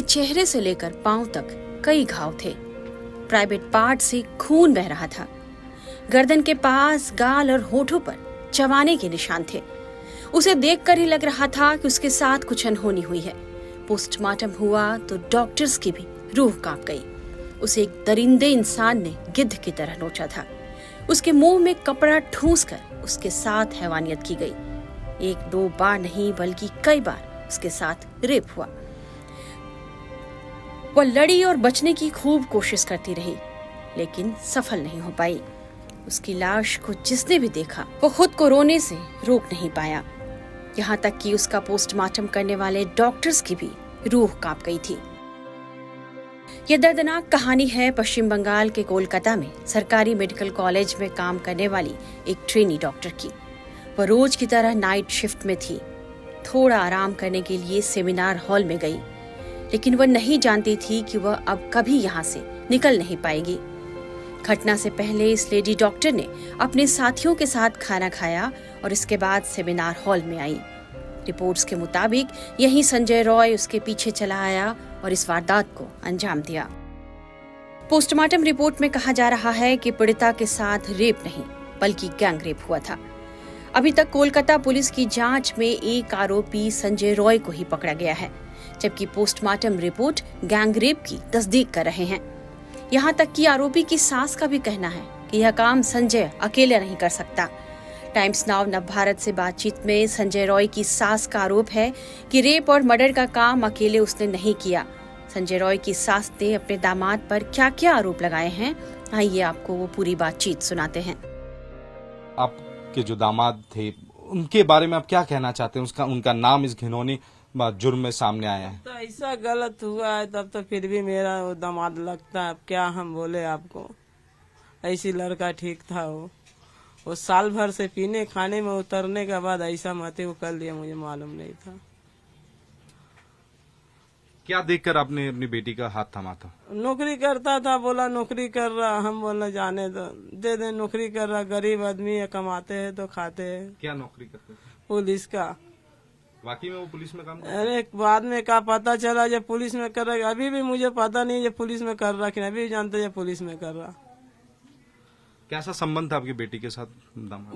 चेहरे से लेकर पांव तक कई घाव थे। प्राइवेट पार्ट से खून बह रहा था। गर्दन के पास, गाल और होठों पर चबाने के निशान थे। उसे देखकर ही लग रहा था कि उसके साथ कुछ अनहोनी हुई है। पोस्टमार्टम हुआ तो डॉक्टर्स की भी रूह कांप गई। उसे एक दरिंदे इंसान ने गिद्ध की तरह नोचा था। उसके मुंह में कपड़ा ठूंसकर उसके साथ हैवानियत की गई। 1-2 बार नहीं बल्कि कई बार उसके साथ रेप हुआ। वह लड़ी और बचने की खूब कोशिश करती रही, लेकिन सफल नहीं हो पाई। उसकी लाश को जिसने भी देखा वो खुद को रोने से रोक नहीं पाया। यहाँ तक कि उसका पोस्टमार्टम करने वाले डॉक्टर्स की भी रूह कांप गई थी। यह दर्दनाक कहानी है पश्चिम बंगाल के कोलकाता में सरकारी मेडिकल कॉलेज में काम करने वाली एक ट्रेनी डॉक्टर की। वह रोज की तरह नाइट शिफ्ट में थी। थोड़ा आराम करने के लिए सेमिनार हॉल में गई, लेकिन वह नहीं जानती थी कि वह अब कभी यहाँ से निकल नहीं पाएगी। घटना से पहले इस लेडी डॉक्टर ने अपने साथियों के साथ खाना खाया और इसके बाद सेमिनार हॉल में आई। रिपोर्ट्स के मुताबिक यही संजय रॉय उसके पीछे चला आया और इस वारदात को अंजाम दिया। पोस्टमार्टम रिपोर्ट में कहा जा रहा है कि पीड़िता के साथ रेप नहीं बल्कि गैंग रेप हुआ था। अभी तक कोलकाता पुलिस की जांच में एक आरोपी संजय रॉय को ही पकड़ा गया है, जबकि पोस्टमार्टम रिपोर्ट गैंग रेप की तस्दीक कर रहे हैं। यहाँ तक कि आरोपी की सास का भी कहना है कि यह काम संजय अकेले नहीं कर सकता। टाइम्स नाउ नवभारत से बातचीत में संजय रॉय की सास का आरोप है कि रेप और मर्डर का काम अकेले उसने नहीं किया। संजय रॉय की सास ने अपने दामाद पर क्या क्या आरोप लगाए हैं, आइए आपको वो पूरी बातचीत सुनाते हैं। आपके जो दामाद थे उनके बारे में आप क्या कहना चाहते हैं? उनका नाम इस घिनौनी जुर्म में सामने आया है। तो ऐसा गलत हुआ है तब तो फिर भी मेरा वो दामाद लगता है। अब क्या हम बोले आपको, ऐसी लड़का ठीक था। वो साल भर से पीने खाने में उतरने के बाद ऐसा मते वो कर लिया, मुझे मालूम नहीं था। क्या देखकर आपने अपनी बेटी का हाथ थामा था? नौकरी करता था, बोला नौकरी कर रहा। हम बोला जाने दो, दे दे, नौकरी कर रहा। गरीब आदमी है, कमाते हैं तो खाते हैं। क्या नौकरी करते थे? पुलिस का। वाकई में वो पुलिस में काम करता? अरे बाद में क्या पता चला जब पुलिस में कर रहा। अभी भी मुझे पता नहीं ये पुलिस में कर रहा कि अभी भी जानते ये पुलिस में कर रहा। कैसा संबंध था आपकी बेटी के साथ?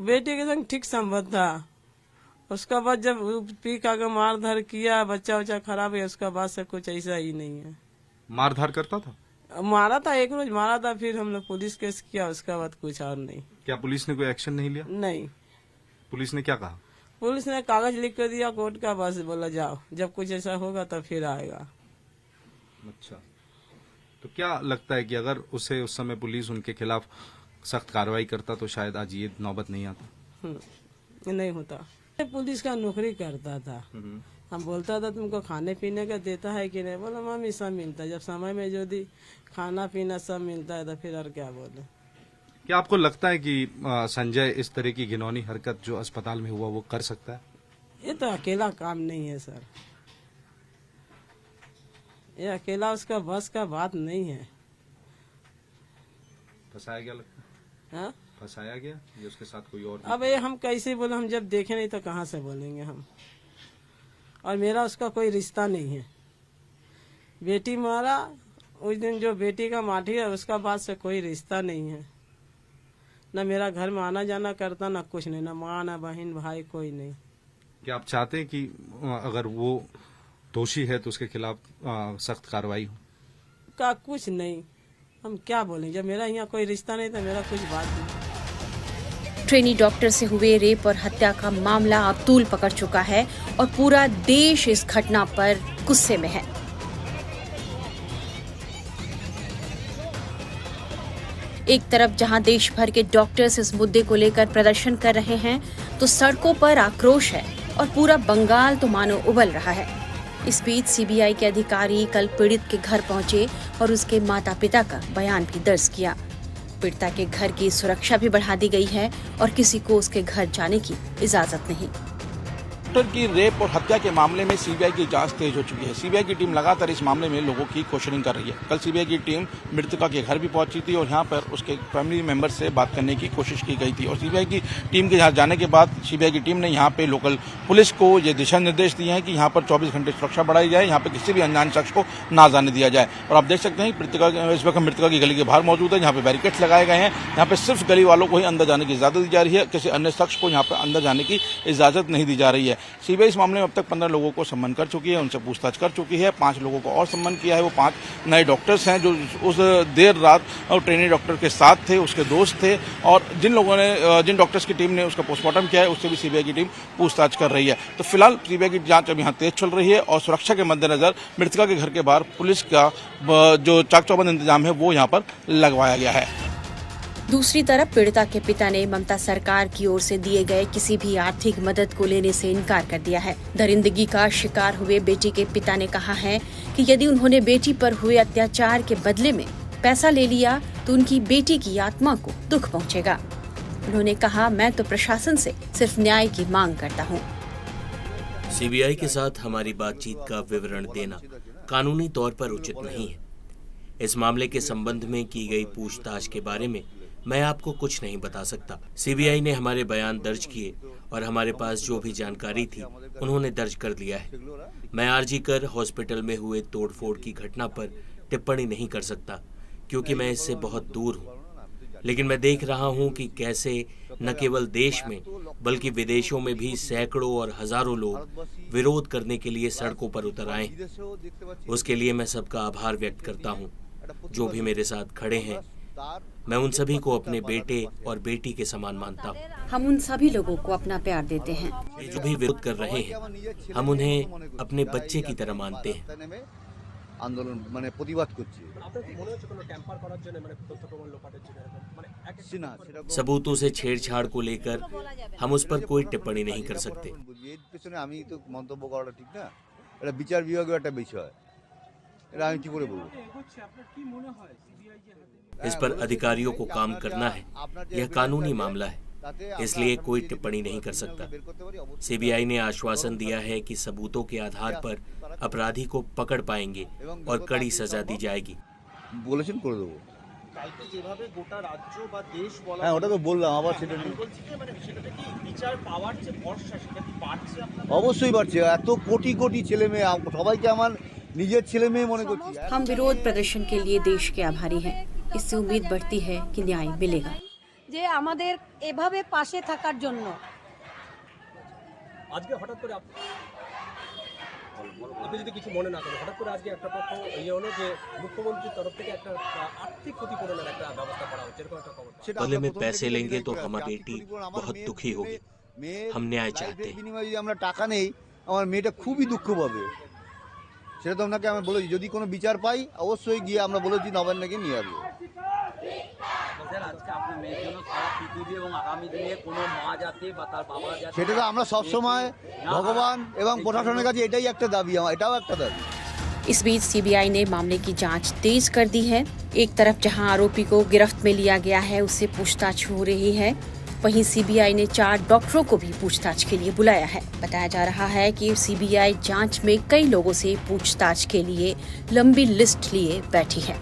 बेटी के संग ठीक संबंध था। उसका बाद जब पी का मार धार किया, बच्चा बच्चा खराब है, उसका बाद से कुछ ऐसा ही नहीं है। मार धार करता था? मारा था, एक रोज मारा था, फिर हम लोग पुलिस केस किया, उसका बाद कुछ और नहीं। क्या पुलिस ने कोई एक्शन नहीं लिया? नहीं। पुलिस ने क्या कहा? पुलिस ने कागज लिख कर दिया कोर्ट का, बस बोला जाओ, जब कुछ ऐसा होगा तो फिर आएगा। अच्छा, तो क्या लगता है कि अगर उसे उस समय पुलिस उनके खिलाफ सख्त कार्रवाई करता तो शायद आज ये नौबत नहीं आता? नहीं होता। पुलिस का नौकरी करता था। हम बोलता था तुमको खाने पीने का देता है कि नहीं? बोला मम्मी सब मिलता है। जब समय में जो दी खाना पीना सब मिलता है तो फिर और क्या बोले। क्या आपको लगता है कि संजय इस तरह की घिनौनी हरकत जो अस्पताल में हुआ वो कर सकता है? ये तो अकेला काम नहीं है सर, ये अकेला उसका बस का बात नहीं है। फंसाया गया लगता है? हाँ? फंसाया गया ये उसके साथ कोई और? अब ये हम कैसे बोले, हम जब देखे नहीं तो कहाँ से बोलेंगे हम। और मेरा उसका कोई रिश्ता नहीं है। बेटी मारा उस दिन, जो बेटी का माठी है उसका बाद से कोई रिश्ता नहीं है। ना मेरा घर में आना जाना करता, ना कुछ नहीं, ना माँ ना बहन भाई कोई नहीं। क्या आप चाहते हैं कि अगर वो दोषी है तो उसके खिलाफ सख्त कार्रवाई हो? का कुछ नहीं, हम क्या बोलें, जब मेरा यहाँ कोई रिश्ता नहीं तो मेरा कुछ बात नहीं। ट्रेनी डॉक्टर से हुए रेप और हत्या का मामला अब तूल पकड़ चुका है और पूरा देश इस घटना पर गुस्से में है। एक तरफ जहां देश भर के डॉक्टर्स इस मुद्दे को लेकर प्रदर्शन कर रहे हैं, तो सड़कों पर आक्रोश है और पूरा बंगाल तो मानो उबल रहा है। इस बीच सीबीआई के अधिकारी कल पीड़ित के घर पहुंचे और उसके माता पिता का बयान भी दर्ज किया। पीड़िता के घर की सुरक्षा भी बढ़ा दी गई है और किसी को उसके घर जाने की इजाजत नहीं। डॉक्टर की रेप और हत्या के मामले में सीबीआई की जांच तेज हो चुकी है। सीबीआई की टीम लगातार इस मामले में लोगों की क्वेश्चनिंग कर रही है। कल सीबीआई की टीम मृतका के घर भी पहुंची थी और यहां पर उसके फैमिली मेंबर से बात करने की कोशिश की गई थी। और सीबीआई की टीम के यहाँ जाने के बाद सीबीआई की टीम ने यहाँ पे लोकल पुलिस को ये दिशा निर्देश दिए हैं कि यहाँ पर 24 घंटे सुरक्षा बढ़ाई जाए, यहाँ पे किसी भी अनजान शख्स को ना जाने दिया जाए। और आप देख सकते हैं इस वक्त मृतका की गली के बाहर मौजूद है, यहाँ पे बैरिकेड्स लगाए गए हैं। यहाँ पे सिर्फ गली वालों को ही अंदर जाने की इजाजत दी जा रही है, किसी अन्य शख्स को यहाँ पे अंदर जाने की इजाजत नहीं दी जा रही है। सीबीआई इस मामले में अब तक 15 लोगों को सम्मन कर चुकी है, उनसे पूछताछ कर चुकी है। 5 लोगों को और सम्मन किया है। वो 5 नए डॉक्टर्स हैं जो उस देर रात ट्रेनी डॉक्टर के साथ थे, उसके दोस्त थे। और जिन डॉक्टर्स की टीम ने उसका पोस्टमार्टम किया है उससे भी सीबीआई की टीम पूछताछ कर रही है। तो फिलहाल सीबीआई की जांच अब यहाँ तेज चल रही है और सुरक्षा के मद्देनजर मृतका के घर के बाहर पुलिस का जो चाक चौबंद इंतजाम है वो यहाँ पर लगवाया गया है। दूसरी तरफ पीड़िता के पिता ने ममता सरकार की ओर से दिए गए किसी भी आर्थिक मदद को लेने से इनकार कर दिया है। दरिंदगी का शिकार हुए बेटी के पिता ने कहा है कि यदि उन्होंने बेटी पर हुए अत्याचार के बदले में पैसा ले लिया तो उनकी बेटी की आत्मा को दुख पहुंचेगा। उन्होंने कहा, मैं तो प्रशासन से सिर्फ न्याय की मांग करता हूं। सीबीआई के साथ हमारी बातचीत का विवरण देना कानूनी तौर पर उचित नहीं है। इस मामले के संबंध में की गई पूछताछ के बारे में मैं आपको कुछ नहीं बता सकता। सीबीआई ने हमारे बयान दर्ज किए और हमारे पास जो भी जानकारी थी उन्होंने दर्ज कर लिया है। मैं आरजी-कर हॉस्पिटल में हुए तोड़फोड़ की घटना पर टिप्पणी नहीं कर सकता क्योंकि मैं इससे बहुत दूर हूँ। लेकिन मैं देख रहा हूँ कि कैसे न केवल देश में बल्कि विदेशों में भी सैकड़ों और हजारों लोग विरोध करने के लिए सड़कों पर उतर आए। उसके लिए मैं सबका आभार व्यक्त करता हूँ जो भी मेरे साथ खड़े हैं। मैं उन सभी को अपने बेटे और बेटी के समान मानता हूँ। हम उन सभी लोगों को अपना प्यार देते हैं। जो भी विरोध कर रहे हैं हम उन्हें अपने बच्चे की तरह मानते हैं। आंदोलन माने प्रतिबाद सबूतों से छेड़छाड़ को लेकर हम उस पर कोई टिप्पणी नहीं कर सकते। मंतब्य करा ठीक ना, এটা বিচার বিভাগের একটা বিষয়, এটা আমি কি করে বলবো। इस पर अधिकारियों को काम करना है, यह कानूनी मामला है, इसलिए कोई टिप्पणी नहीं कर सकता। सीबीआई ने आश्वासन दिया है कि सबूतों के आधार पर अपराधी को पकड़ पाएंगे और कड़ी सजा दी जाएगी। বলেছেন করে দেবো। হ্যাঁ ওটা তো বললাম, আবার সেটা অবশ্যই বাড়ছে। এত কোটি কোটি ছেলে মেয়ে, সবাইকে আমার নিজের ছেলে মেয়ে মনে করছি। हम विरोध प्रदर्शन के लिए देश के आभारी हैं। इससे उम्मीद बढ़ती है कि न्याय मिलेगा। যে আমাদের এভাবে পাশে থাকার জন্য। আজকে হঠাৎ করে আপনি যদি কিছু মনে না করেন, হঠাৎ করে আজকে একটা পক্ষ হলো যে মুখ্যমন্ত্রীর তরফ থেকে একটা আর্থিক ক্ষতিপূরণের একটা ব্যবস্থা করা হচ্ছে, এরকম একটা খবর। बदले में पैसे लेंगे तो हमारी बेटी बहुत दुखी होगी। हम न्याय चाहते हैं। বিনিময়ে যদি আমরা টাকা নেই, আমার মেয়েটা খুবই দুঃখ পাবে। সেটা তো আপনাকে আমি বলেছি, যদি কোনো বিচার পাই অবশ্যই গিয়ে আমরা বলেছি নবান্নকে নিয়ে আসবো। সেটা তো আমরা সবসময় ভগবান এবং প্রশাসনের কাছে এটাই একটা দাবি, এটাও একটা দাবি। इस बीच सीबीआई ने मामले की जांच तेज कर दी है। एक तरफ जहां आरोपी को गिरफ्त में लिया गया है उससे पूछताछ हो रही है, वहीं सीबीआई ने 4 डॉक्टरों को भी पूछताछ के लिए बुलाया है। बताया जा रहा है कि सीबीआई जांच में कई लोगों से पूछताछ के लिए लंबी लिस्ट लिए बैठी है।